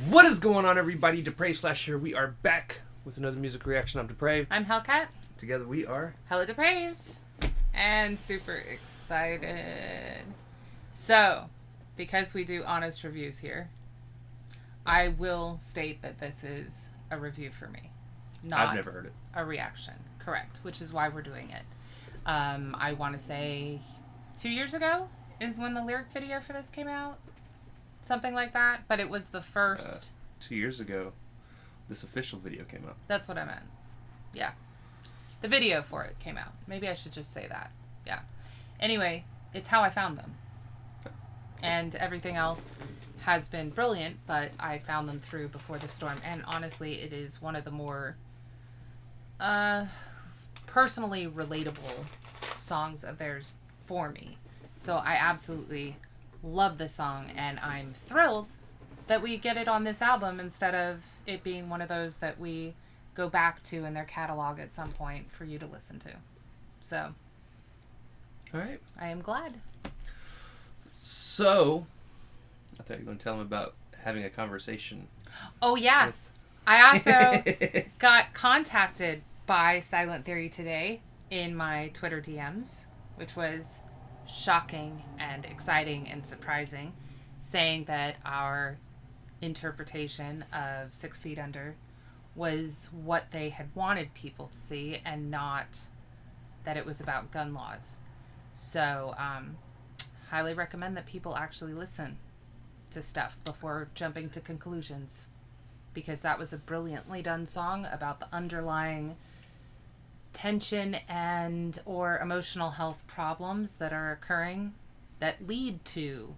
What is going on, everybody? Depraved / here. We are back with another music reaction. I'm Depraved. I'm Hellcat. Together we are HellaDepraved. And super excited. So, because we do honest reviews here, I will state that this is a review for me. Not I've never heard it. A reaction. Correct. Which is why we're doing it. I want to say 2 years ago is when the lyric video for this came out. Something like that. But it was the first... 2 years ago, this official video came out. That's what I meant. Yeah. The video for it came out. Maybe I should just say that. Yeah. Anyway, it's how I found them. And everything else has been brilliant, but I found them through Before the Storm. And honestly, it is one of the more personally relatable songs of theirs for me. So I absolutely love this song, and I'm thrilled that we get it on this album instead of it being one of those that we go back to in their catalog at some point for you to listen to. So, all right. I am glad. So, I thought you were going to tell them about having a conversation. Oh, yeah. I also got contacted by Silent Theory today in my Twitter DMs, which was shocking and exciting and surprising, saying that our interpretation of 6 Feet Under was what they had wanted people to see and not that it was about gun laws. So, highly recommend that people actually listen to stuff before jumping to conclusions, because that was a brilliantly done song about the underlying tension and or emotional health problems that are occurring that lead to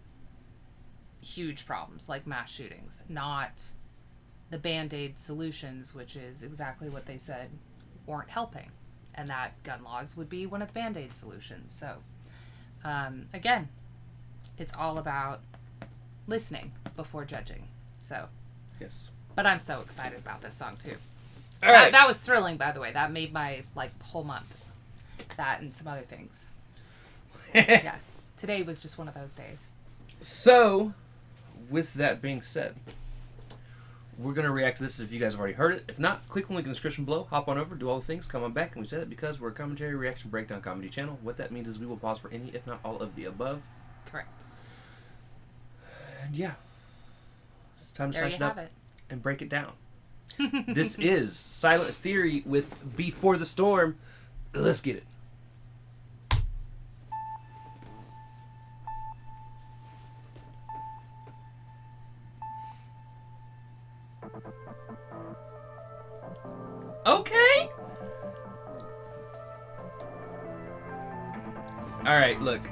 huge problems like mass shootings, not the Band-Aid solutions, which is exactly what they said weren't helping, and that gun laws would be one of the Band-Aid solutions. So again, it's all about listening before judging. So yes, but I'm so excited about this song too. All right. That was thrilling, by the way. That made my whole month. That and some other things. Yeah. Today was just one of those days. So, with that being said, we're going to react to this if you guys have already heard it. If not, click the link in the description below. Hop on over, do all the things, come on back. And we say that because we're a commentary, reaction, breakdown comedy channel. What that means is we will pause for any, if not all, of the above. Correct. And yeah. It's time to There slice you it have up it. and break it down. This is Silent Theory with Before the Storm. Let's get it. Okay. All right, look,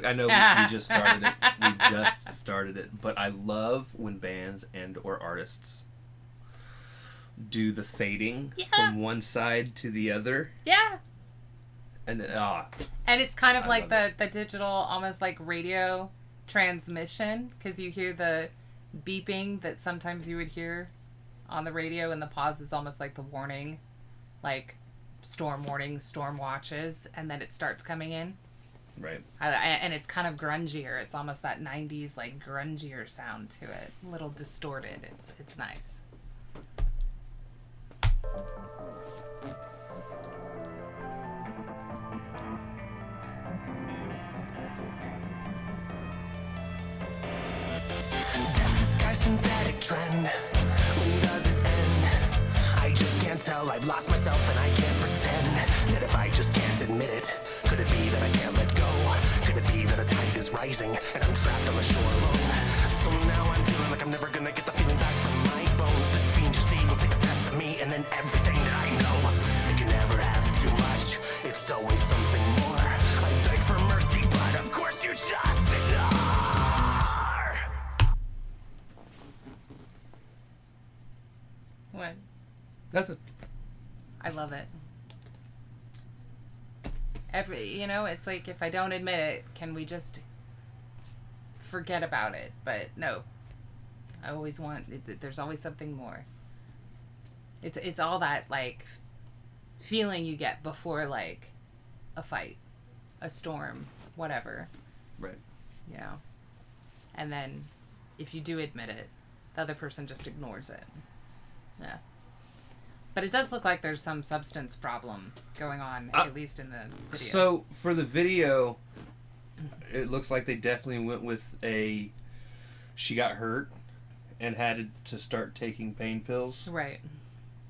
I know we just started it. We just started it, but I love when bands and or artists do the fading from one side to the other. Yeah. And then, and it's kind of I like love the digital, almost like radio transmission, because you hear the beeping that sometimes you would hear on the radio, and the pause is almost like the warning, like storm warnings, storm watches, and then it starts coming in. Right. And it's kind of grungier. It's almost that 90s like grungier sound to it. A little distorted. It's nice. Synthetic trend. When does it end? I just can't tell. I've lost myself and I can't pretend that if I just can't admit it. Could it be that I can't let go? Could it be that a tide is rising and I'm trapped on the shore alone? So now I'm feeling like I'm never gonna get the feeling back from my bones. This fiend you see will take the best of me, and then everything that I know. I can never have too much. It's always something more. I beg for mercy, but of course you just ignore. What? Nothing. I love it. It's like, if I don't admit it, can we just forget about it? But no, I always want. There's always something more. It's all that like feeling you get before like a fight, a storm, whatever. Right. You know. And then if you do admit it, the other person just ignores it. Yeah. But it does look like there's some substance problem going on, at least in the video. So, for the video, it looks like they definitely went with she got hurt and had to start taking pain pills. Right.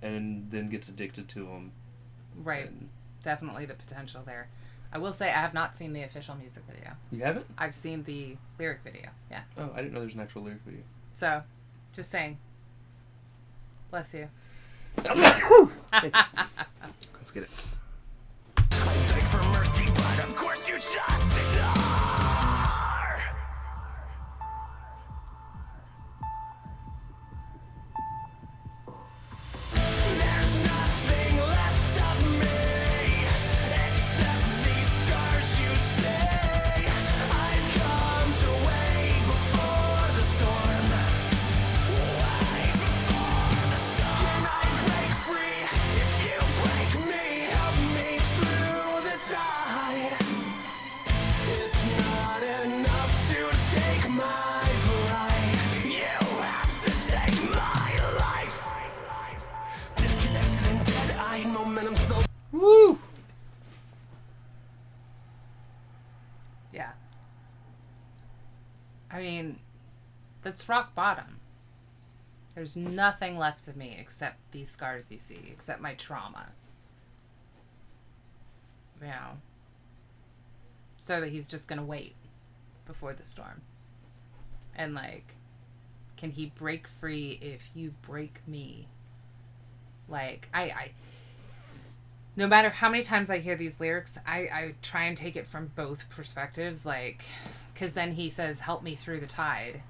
And then gets addicted to them. Right. Definitely the potential there. I will say I have not seen the official music video. You haven't? I've seen the lyric video, yeah. Oh, I didn't know there's an actual lyric video. So, just saying. Bless you. Let's get it. I beg for mercy, but of course you just ignore. There's nothing left of me except these scars you say. I've come to wait before the storm. Wait before the storm. Can I break free? If you break me, help me through the tide. It's not enough to take my pride. You have to take my life. Disconnected and dead-eyed, momentum slow. Woo! Yeah. I mean, that's rock bottom. There's nothing left of me except these scars you see, except my trauma. You know. So that he's just gonna wait before the storm. And like, can he break free if you break me? Like, I no matter how many times I hear these lyrics, I try and take it from both perspectives, like, because then he says, help me through the tide.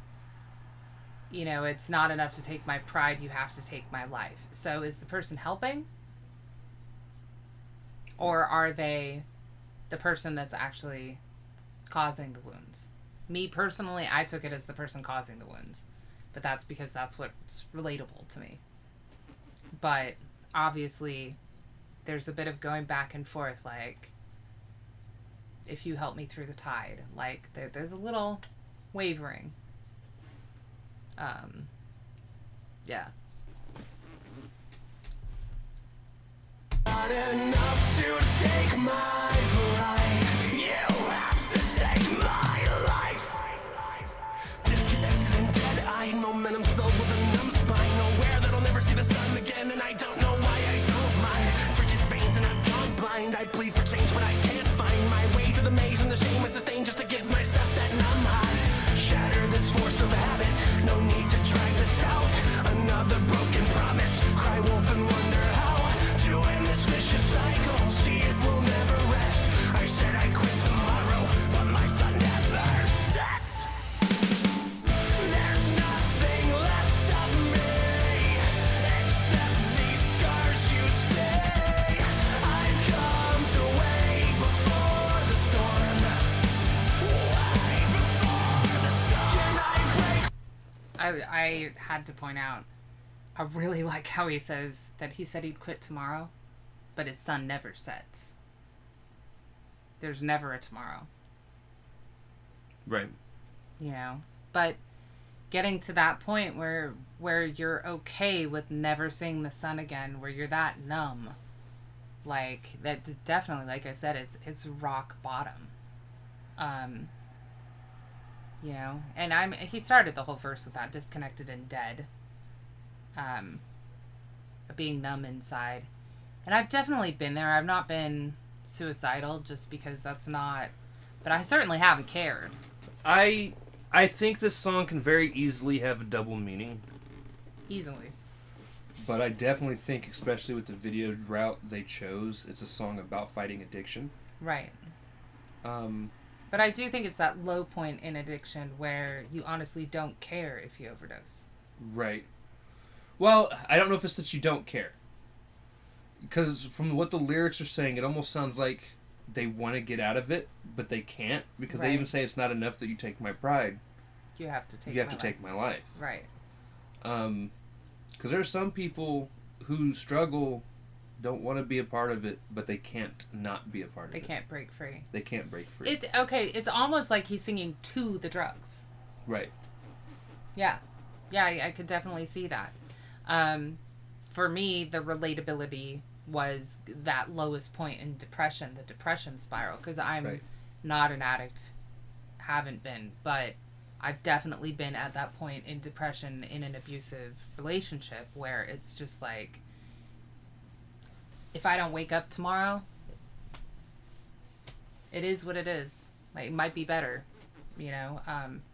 You know, it's not enough to take my pride, you have to take my life. So is the person helping? Or are they the person that's actually causing the wounds? Me, personally, I took it as the person causing the wounds. But that's because that's what's relatable to me. But obviously, there's a bit of going back and forth, like, if you help me through the tide. Like, there's a little wavering. Yeah. Not enough to take my pride. You have to take my life. Disconnected and dead-eyed, momentum slow with a numb spine. Aware that I'll never see the sun again, and I don't know why I don't mind. Frigid veins and I've gone blind. I plead for change, but I can't find my way through the maze and the shame I sustain just to give myself that numb high. Shatter this force of habit. No need to drag this out. Another broken promise. Cry wolf and wonder how to end this vicious cycle. See, it will never rest. I said I quit tomorrow, but my sun never sets. There's nothing left of me except these scars you say. I've come to wait before the storm. Wait before the storm. Can I break? I had to point out, I really like how he says that he said he'd quit tomorrow, but his sun never sets. There's never a tomorrow. Right. You know? But getting to that point where you're okay with never seeing the sun again, where you're that numb, like, that definitely, like I said, it's rock bottom. You know, and he started the whole verse with that, disconnected and dead, being numb inside, and I've definitely been there. I've not been suicidal, just because that's not, but I certainly haven't cared. I think this song can very easily have a double meaning. Easily. But I definitely think, especially with the video route they chose, it's a song about fighting addiction. Right. But I do think it's that low point in addiction where you honestly don't care if you overdose. Right. Well, I don't know if it's that you don't care. Because from what the lyrics are saying, it almost sounds like they want to get out of it, but they can't. Because they even say it's not enough that you take my pride. You have to take You have to take my life. Right. Because there are some people who struggle don't want to be a part of it, but they can't not be a part of it. They can't break free. They can't break free. It's almost like he's singing to the drugs. Right. Yeah. Yeah, I could definitely see that. For me, the relatability was that lowest point in depression, the depression spiral, because I'm not an addict, haven't been, but I've definitely been at that point in depression in an abusive relationship where it's just like, if I don't wake up tomorrow, it is what it is. Like, it might be better, you know?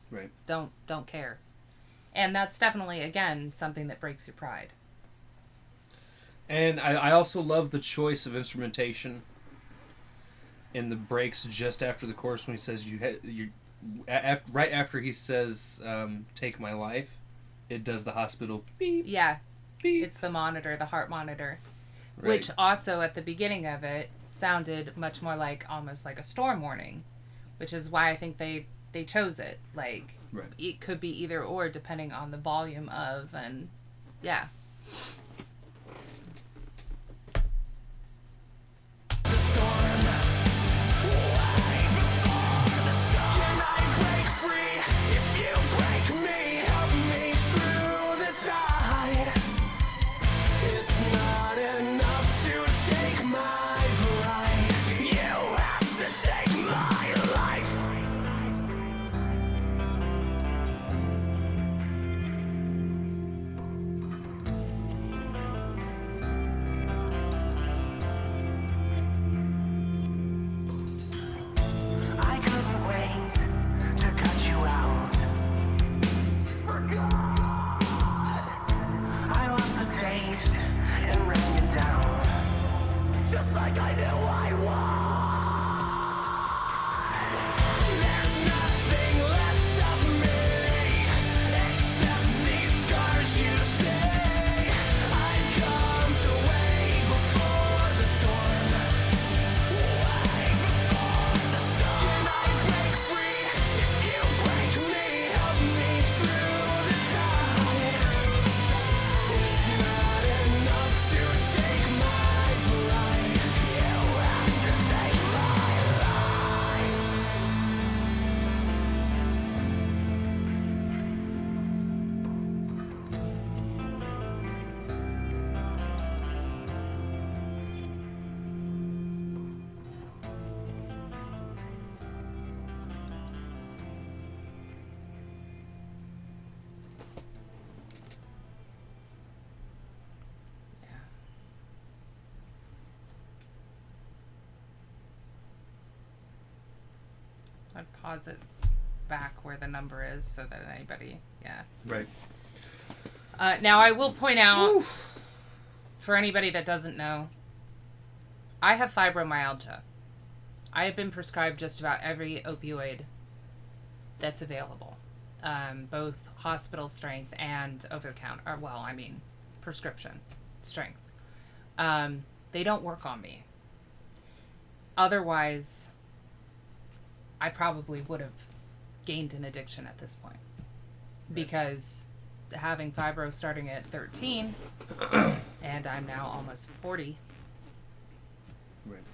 Right. Don't care. And that's definitely, again, something that breaks your pride. And I also love the choice of instrumentation in the breaks just after the chorus when he says right after he says take my life, it does the hospital beep. Yeah. Beep. It's the monitor, the heart monitor. Right. Which also at the beginning of it sounded much more like almost like a storm warning, which is why I think they chose it. Like, it could be either or depending on the volume of, and yeah. I'd pause it back where the number is so that anybody, Right. Now I will point out, for anybody that doesn't know, I have fibromyalgia. I have been prescribed just about every opioid that's available, both hospital strength and over-the-counter, or prescription strength. They don't work on me. Otherwise, I probably would have gained an addiction at this point. Because having fibro starting at 13, and I'm now almost 40,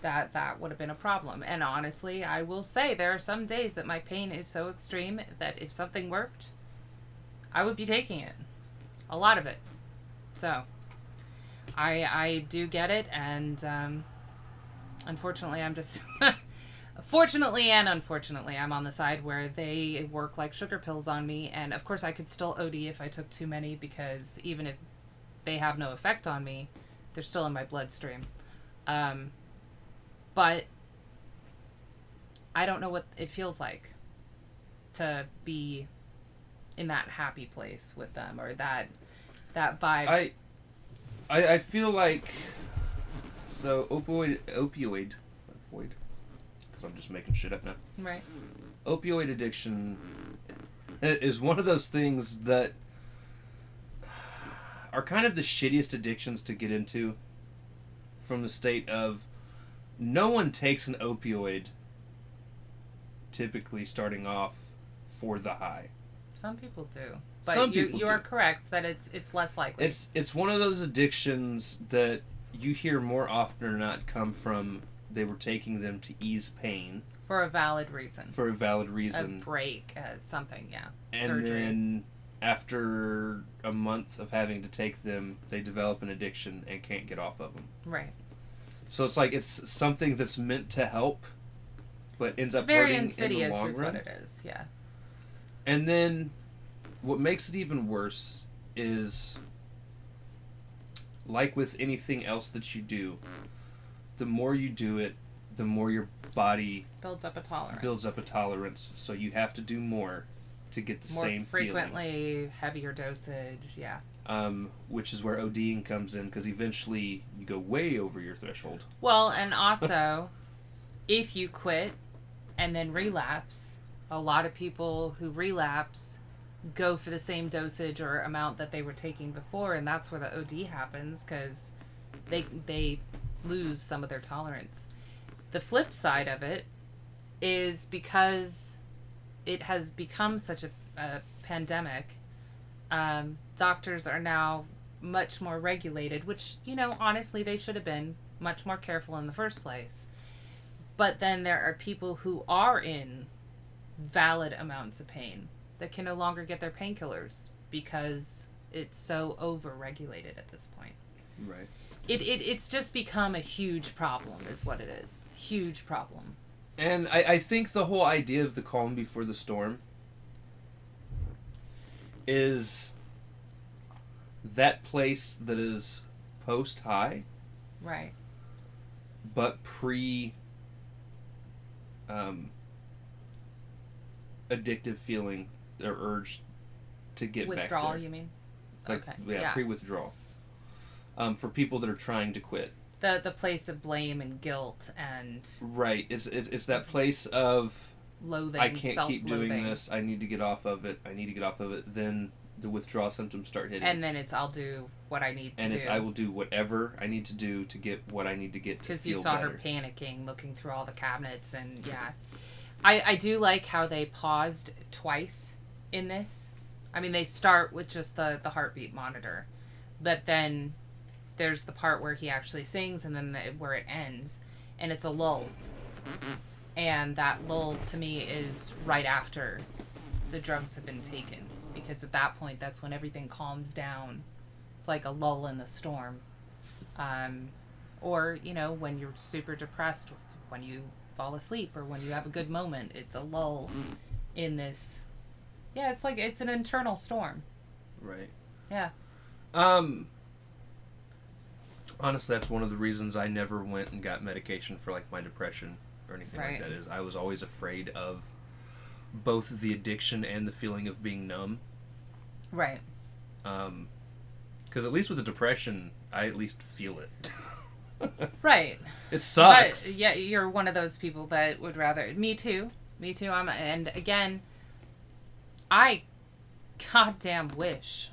that would have been a problem. And honestly, I will say there are some days that my pain is so extreme that if something worked, I would be taking it. A lot of it. So, I do get it, and unfortunately, I'm just... Fortunately and unfortunately, I'm on the side where they work like sugar pills on me, and of course I could still OD if I took too many, because even if they have no effect on me, they're still in my bloodstream. But I don't know what it feels like to be in that happy place with them, or that vibe. I feel like, so opioid, because I'm just making shit up now. Right. Opioid addiction is one of those things that are kind of the shittiest addictions to get into, from the state of no one takes an opioid typically starting off for the high. Some people do. But Some you people are do. correct that it's less likely. It's one of those addictions that you hear more often or not come from they were taking them to ease pain. For a valid reason. For a valid reason. A break, something, yeah. And surgery. then after a month of having to take them, they develop an addiction and can't get off of them. Right. So it's like it's something that's meant to help, but ends up very hurting insidious in the long is run. what it is, yeah. And then what makes it even worse is, like with anything else that you do, the more you do it, the more your body builds up a tolerance. So you have to do more to get the same frequently, feeling. Heavier dosage, yeah. Which is where ODing comes in, because eventually you go way over your threshold. Well, and also, if you quit and then relapse, a lot of people who relapse go for the same dosage or amount that they were taking before, and that's where the OD happens, because they lose some of their tolerance. The flip side of it is, because it has become such a pandemic, doctors are now much more regulated, which, honestly, they should have been much more careful in the first place. But then there are people who are in valid amounts of pain that can no longer get their painkillers because it's so over-regulated at this point. Right. It's just become a huge problem, is what it is. Huge problem. And I think the whole idea of the calm before the storm is that place that is post-high. Right. But pre addictive feeling or urge to get back there. Withdrawal, you mean? Like, okay. Yeah, pre-withdrawal. For people that are trying to quit. The place of blame and guilt and... Right. It's that place of... loathing, I can't keep doing this. I need to get off of it. Then the withdrawal symptoms start hitting. And then it's, I'll do what I need to do. And it's, I will do whatever I need to do to get what I need to get to feel better. Because you saw her panicking, looking through all the cabinets, and yeah. I do like how they paused twice in this. I mean, they start with just the heartbeat monitor. But then there's the part where he actually sings, and then where it ends. And it's a lull. And that lull, to me, is right after the drugs have been taken. Because at that point, that's when everything calms down. It's like a lull in the storm. Or, when you're super depressed, when you fall asleep, or when you have a good moment, it's a lull in this. Yeah, it's an internal storm. Right. Yeah. Honestly, that's one of the reasons I never went and got medication for, like, my depression or anything like that. Is I was always afraid of both the addiction and the feeling of being numb. Right. Because at least with the depression, I at least feel it. Right. It sucks. But, yeah, you're one of those people that would rather... Me too. And again, I goddamn wish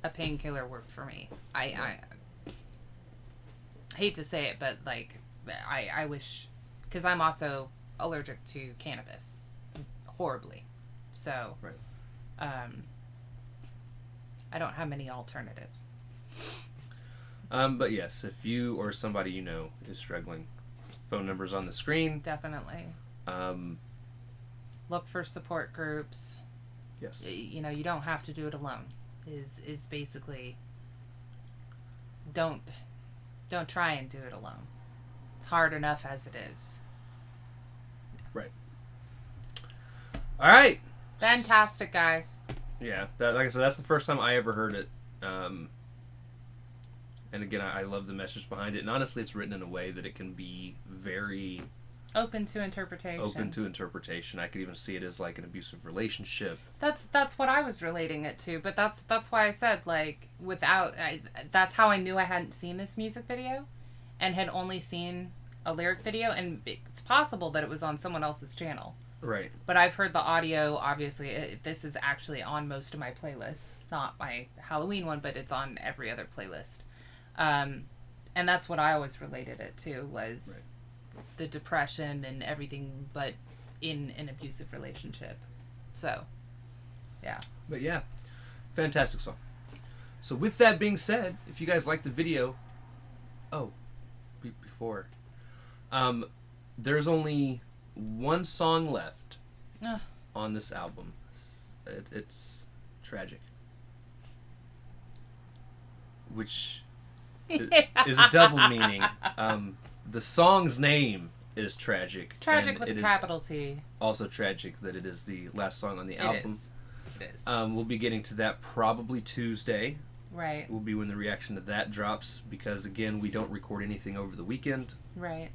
a painkiller worked for me. I hate to say it, but, like, I wish... Because I'm also allergic to cannabis. Horribly. So... Right. I don't have many alternatives. But yes, if you or somebody you know is struggling, phone number's on the screen. Definitely. Look for support groups. Yes. You don't have to do it alone. Is basically don't try and do it alone. It's hard enough as it is. Right. All right. Fantastic, guys. Yeah, like I said, that's the first time I ever heard it. And again, I love the message behind it. And honestly, it's written in a way that it can be very... Open to interpretation. I could even see it as like an abusive relationship. That's what I was relating it to. But that's why I said, like, that's how I knew I hadn't seen this music video and had only seen a lyric video. And it's possible that it was on someone else's channel. Right. But I've heard the audio, obviously. This is actually on most of my playlists. Not my Halloween one, but it's on every other playlist. And that's what I always related it to, was the depression and everything, but in an abusive relationship. So, yeah. But yeah, fantastic song. So with that being said, if you guys liked the video, Oh, before. There's only one song left on this album. It's tragic. Which is a double meaning. The song's name is tragic. Tragic with a capital T. Also tragic that it is the last song on the album. It is. We'll be getting to that probably Tuesday. Right. Will be when the reaction to that drops, because again, we don't record anything over the weekend. Right.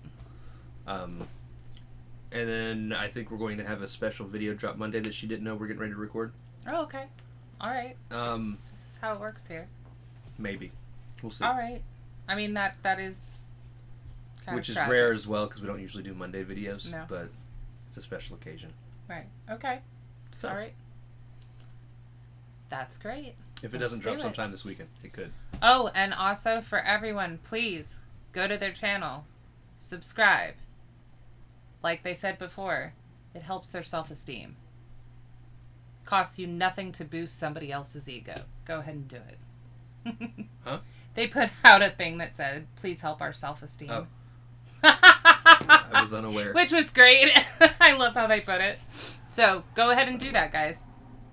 And then I think we're going to have a special video drop Monday that she didn't know we're getting ready to record. Oh, okay. All right. This is how it works here. Maybe. We'll see. All right. I mean, that is kind Which of is tragic. rare as well, because we don't usually do Monday videos. No. But it's a special occasion. Right. Okay. So, all right. That's great. If it Let's doesn't drop do it. sometime this weekend, it could. Oh, and also for everyone, please go to their channel, subscribe. Like they said before, it helps their self-esteem. Costs you nothing to boost somebody else's ego. Go ahead and do it. Huh? They put out a thing that said, please help our self-esteem. Oh. I was unaware. Which was great. I love how they put it. So go ahead and do that, guys.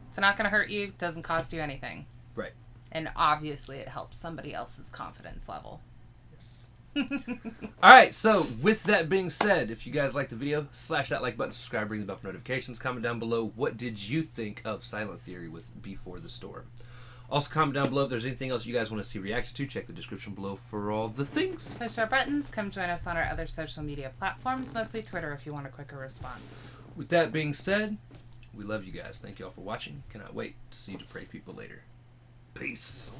It's not going to hurt you. Doesn't cost you anything. Right. And obviously it helps somebody else's confidence level. Yes. All right, so with that being said, if you guys like the video, slash that like button, subscribe, ring the bell for notifications, comment down below what did you think of Silent Theory with Before the Storm. Also comment down below if there's anything else you guys want to see reacted to. Check the description below for all the things. Push our buttons. Come join us on our other social media platforms, mostly Twitter if you want a quicker response. With that being said, we love you guys. Thank you all for watching. Cannot wait to see you Depraved people later. Peace.